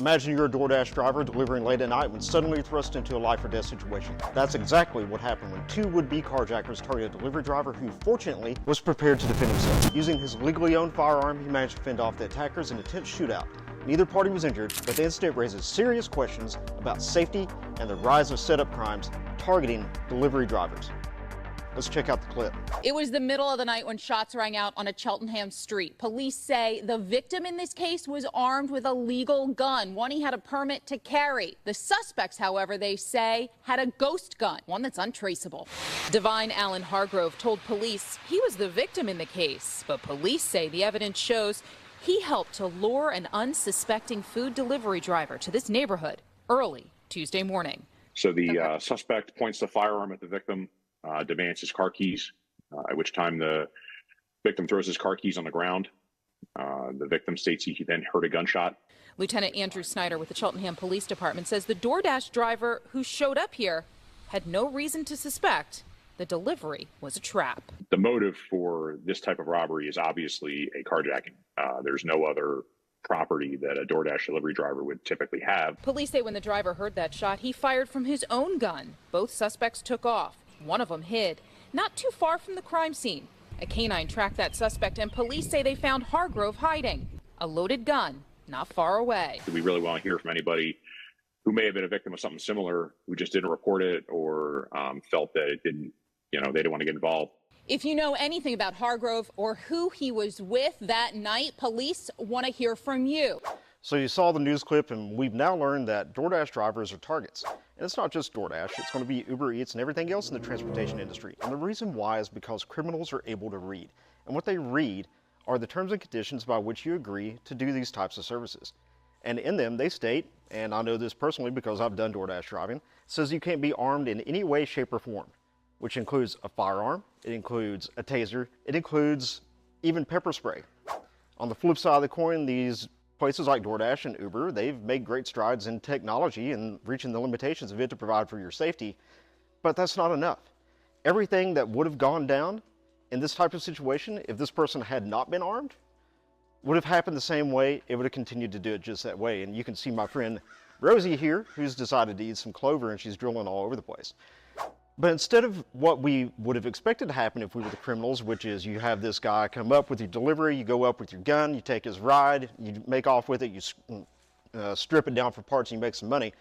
Imagine you're a DoorDash driver delivering late at night when suddenly thrust into a life or death situation. That's exactly what happened when two would-be carjackers targeted a delivery driver who, fortunately, was prepared to defend himself. Using his legally owned firearm, he managed to fend off the attackers in a tense shootout. Neither party was injured, but the incident raises serious questions about safety and the rise of setup crimes targeting delivery drivers. Let's check out the clip. It was the middle of the night when shots rang out on a Cheltenham street. Police say the victim in this case was armed with a legal gun, one he had a permit to carry. The suspects, however, they say, had a ghost gun, one that's untraceable. Divine Allen Hargrove told police he was the victim in the case, but police say the evidence shows he helped to lure an unsuspecting food delivery driver to this neighborhood early Tuesday morning. So the suspect points the firearm at the victim, demands his car keys, at which time the victim throws his car keys on the ground. The victim states he then heard a gunshot. Lieutenant Andrew Snyder with the Cheltenham Police Department says the DoorDash driver who showed up here had no reason to suspect the delivery was a trap. The motive for this type of robbery is obviously a carjacking. There's no other property that a DoorDash delivery driver would typically have. Police say when the driver heard that shot, he fired from his own gun. Both suspects took off. One of them hid not too far from the crime scene. A canine tracked that suspect, and police say they found Hargrove hiding a loaded gun not far away. We really want to hear from anybody who may have been a victim of something similar, who just didn't report it or felt that it didn't, they didn't want to get involved. If you know anything about Hargrove or who he was with that night, police want to hear from you. So you saw the news clip, and we've now learned that DoorDash drivers are targets. And it's not just DoorDash, it's going to be Uber Eats and everything else in the transportation industry. And the reason why is because criminals are able to read. And what they read are the terms and conditions by which you agree to do these types of services. And in them, they state, and I know this personally because I've done DoorDash driving, says you can't be armed in any way, shape, or form, which includes a firearm, it includes a taser, it includes even pepper spray. On the flip side of the coin, these places like DoorDash and Uber, they've made great strides in technology and reaching the limitations of it to provide for your safety, but that's not enough. Everything that would have gone down in this type of situation, if this person had not been armed, would have happened the same way. It would have continued to do it just that way. And you can see my friend Rosie here, who's decided to eat some clover, and she's drilling all over the place. But instead of what we would have expected to happen if we were the criminals, which is you have this guy come up with your delivery, you go up with your gun, you take his ride, you make off with it, you strip it down for parts, and you make some money.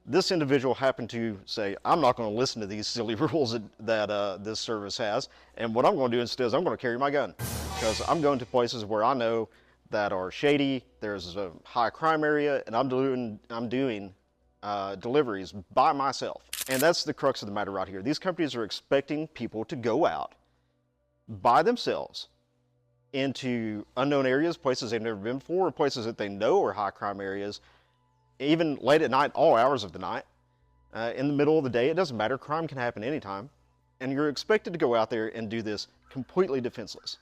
This individual happened to say, I'm not going to listen to these silly rules that this service has, and what I'm going to do instead is I'm going to carry my gun, because I'm going to places where I know that are shady, there's a high crime area, and I'm doing deliveries by myself. And that's the crux of the matter right here. These companies are expecting people to go out by themselves into unknown areas, places they've never been before, or places that they know are high crime areas, even late at night, all hours of the night, in the middle of the day. It doesn't matter. Crime can happen anytime. And you're expected to go out there and do this completely defenseless.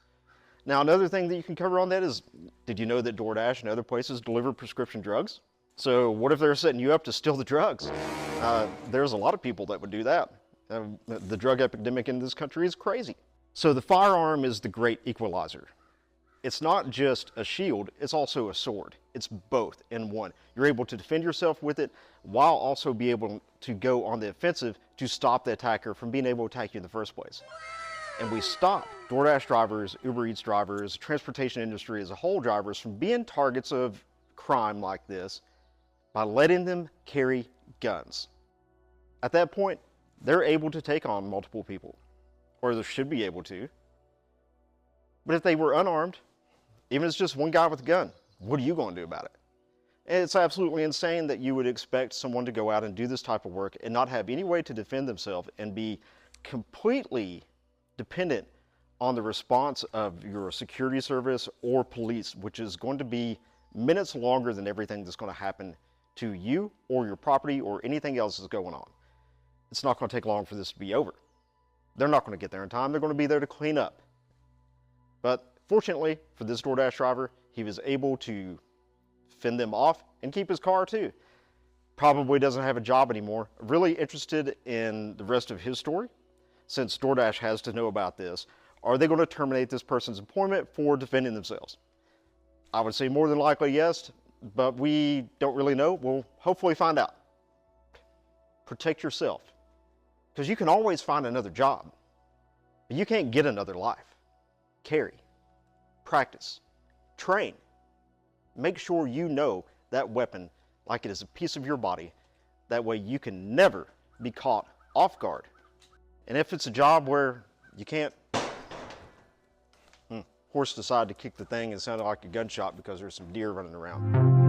Now, another thing that you can cover on that is, did you know that DoorDash and other places deliver prescription drugs? So what if they're setting you up to steal the drugs? There's a lot of people that would do that. The drug epidemic in this country is crazy. So the firearm is the great equalizer. It's not just a shield, it's also a sword. It's both in one. You're able to defend yourself with it while also be able to go on the offensive to stop the attacker from being able to attack you in the first place. And we stop DoorDash drivers, Uber Eats drivers, transportation industry as a whole drivers from being targets of crime like this by letting them carry guns. At that point, they're able to take on multiple people, or they should be able to. But if they were unarmed, even if it's just one guy with a gun, what are you going to do about it? And it's absolutely insane that you would expect someone to go out and do this type of work and not have any way to defend themselves and be completely dependent on the response of your security service or police, which is going to be minutes longer than everything that's going to happen to you or your property or anything else that's going on. It's not going to take long for this to be over. They're not going to get there in time. They're going to be there to clean up. But fortunately for this DoorDash driver, he was able to fend them off and keep his car too. Probably doesn't have a job anymore. Really interested in the rest of his story, since DoorDash has to know about this. Are they going to terminate this person's employment for defending themselves? I would say more than likely yes. but we don't really know. We'll hopefully find out. Protect yourself, because you can always find another job, but you can't get another life. Carry, practice, train. Make sure you know that weapon like it is a piece of your body. That way you can never be caught off guard. And if it's a job where you can't, horse decided to kick the thing and it sounded like a gunshot because there's some deer running around.